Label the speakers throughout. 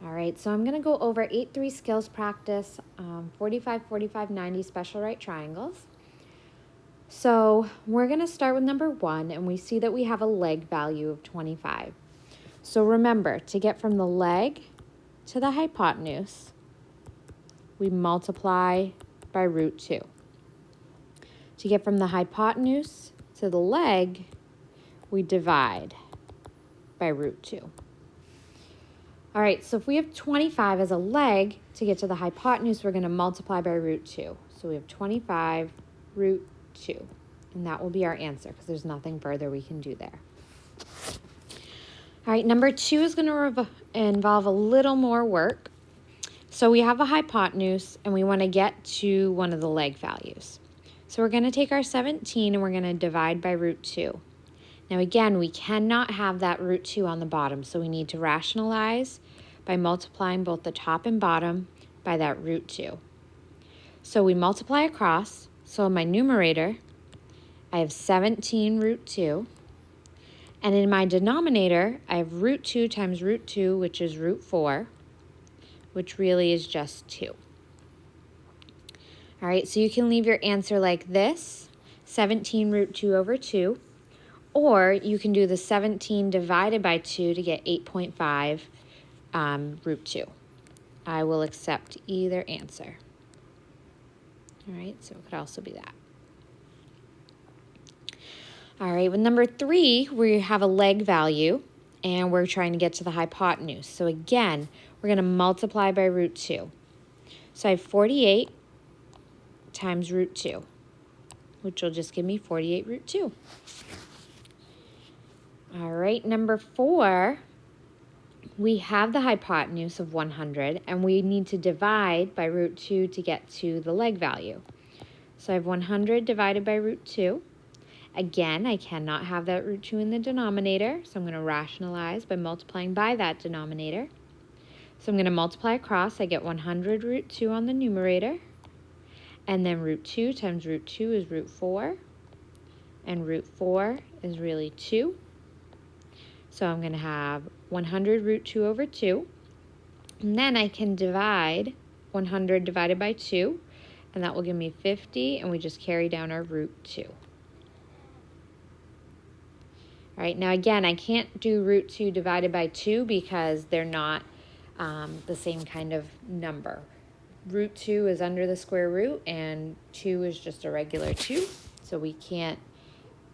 Speaker 1: All right, so I'm going to go over 8-3 skills practice, 45, 45, 90 special right triangles. So we're going to start with number 1, and we see that we have a leg value of 25. So remember, to get from the leg to the hypotenuse, we multiply by root 2. To get from the hypotenuse to the leg, we divide by root 2. All right, so if we have 25 as a leg, to get to the hypotenuse, we're going to multiply by root 2. So we have 25 root 2, and that will be our answer because there's nothing further we can do there. All right, number 2 is going to involve a little more work. So we have a hypotenuse, and we want to get to one of the leg values. So we're going to take our 17, and we're going to divide by root 2. Now again, we cannot have that root 2 on the bottom, so we need to rationalize by multiplying both the top and bottom by that root 2. So we multiply across, so in my numerator, I have 17 root 2, and in my denominator, I have root 2 times root 2, which is root 4, which really is just 2. All right, so you can leave your answer like this, 17 root 2 over 2, or you can do the 17 divided by 2 to get 8.5 root 2. I will accept either answer. All right, so it could also be that. All right, with number 3, we have a leg value, and we're trying to get to the hypotenuse. So again, we're going to multiply by root 2. So I have 48 times root 2, which will just give me 48 root 2. All right, number 4, we have the hypotenuse of 100, and we need to divide by root 2 to get to the leg value. So I have 100 divided by root 2. Again, I cannot have that root 2 in the denominator, so I'm going to rationalize by multiplying by that denominator. So I'm going to multiply across. I get 100 root 2 on the numerator, and then root 2 times root 2 is root 4, and root 4 is really 2. So I'm going to have 100 root 2 over 2. And then I can divide 100 divided by 2, and that will give me 50, and we just carry down our root 2. All right, now again, I can't do root 2 divided by 2 because they're not the same kind of number. Root 2 is under the square root, and 2 is just a regular 2, so we can't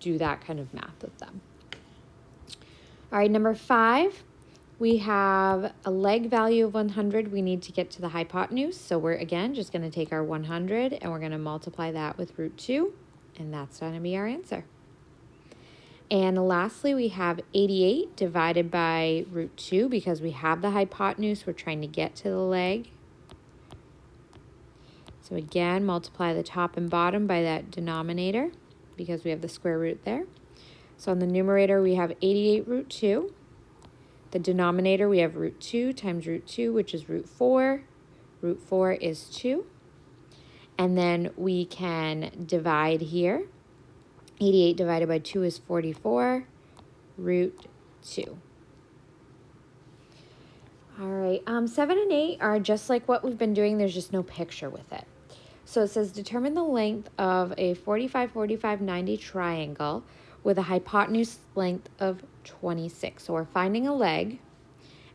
Speaker 1: do that kind of math with them. All right, number 5, we have a leg value of 100. We need to get to the hypotenuse, so we're, again, just going to take our 100, and we're going to multiply that with root 2, and that's going to be our answer. And lastly, we have 88 divided by root 2 because we have the hypotenuse. We're trying to get to the leg. So again, multiply the top and bottom by that denominator because we have the square root there. So on the numerator, we have 88 root 2. The denominator, we have root 2 times root 2, which is root 4. Root 4 is 2. And then we can divide here. 88 divided by 2 is 44, root 2. All right, 7 and 8 are just like what we've been doing. There's just no picture with it. So it says determine the length of a 45, 45, 90 triangle with a hypotenuse length of 26. So we're finding a leg,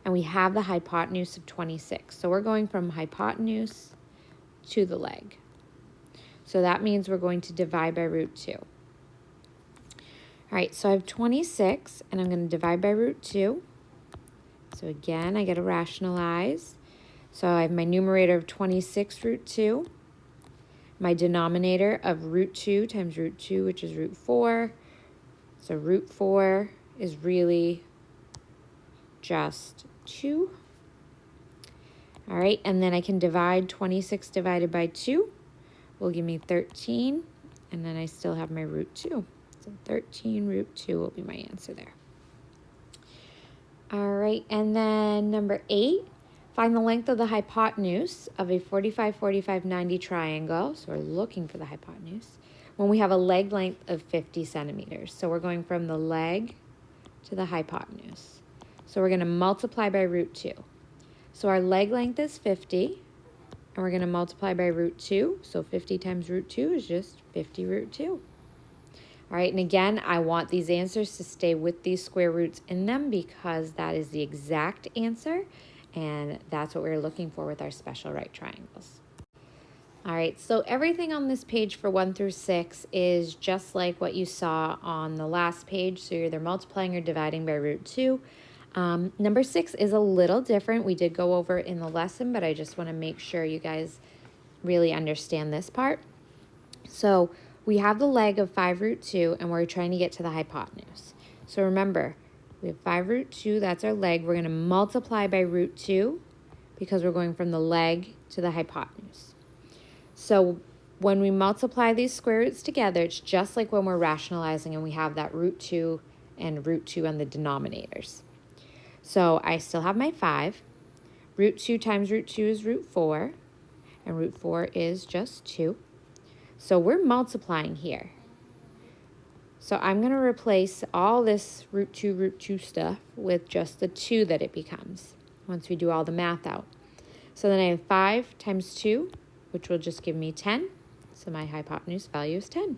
Speaker 1: and we have the hypotenuse of 26. So we're going from hypotenuse to the leg. So that means we're going to divide by root 2. All right, so I have 26, and I'm going to divide by root 2. So again, I get to rationalize. So I have my numerator of 26 root 2, my denominator of root 2 times root 2, which is root 4. So root 4 is really just 2. All right, and then I can divide 26 divided by 2 will give me 13, and then I still have my root 2. So 13 root 2 will be my answer there. All right, and then number 8, find the length of the hypotenuse of a 45, 45, 90 triangle. So we're looking for the hypotenuse when we have a leg length of 50 centimeters. So we're going from the leg to the hypotenuse. So we're going to multiply by root 2. So our leg length is 50, and we're going to multiply by root 2. So 50 times root 2 is just 50 root 2. All right, and again, I want these answers to stay with these square roots in them because that is the exact answer, and that's what we're looking for with our special right triangles. All right, so everything on this page for 1 through 6 is just like what you saw on the last page. So you're either multiplying or dividing by root 2. Number 6 is a little different. We did go over it in the lesson, but I just want to make sure you guys really understand this part. So we have the leg of 5 root 2, and we're trying to get to the hypotenuse. So remember, we have 5 root 2, that's our leg. We're going to multiply by root 2 because we're going from the leg to the hypotenuse. So when we multiply these square roots together, it's just like when we're rationalizing and we have that root 2 and root 2 on the denominators. So I still have my 5. Root 2 times root 2 is root 4, and root 4 is just 2. So we're multiplying here. So I'm going to replace all this root 2 stuff with just the 2 that it becomes once we do all the math out. So then I have 5 times 2, which will just give me 10. So my hypotenuse value is 10.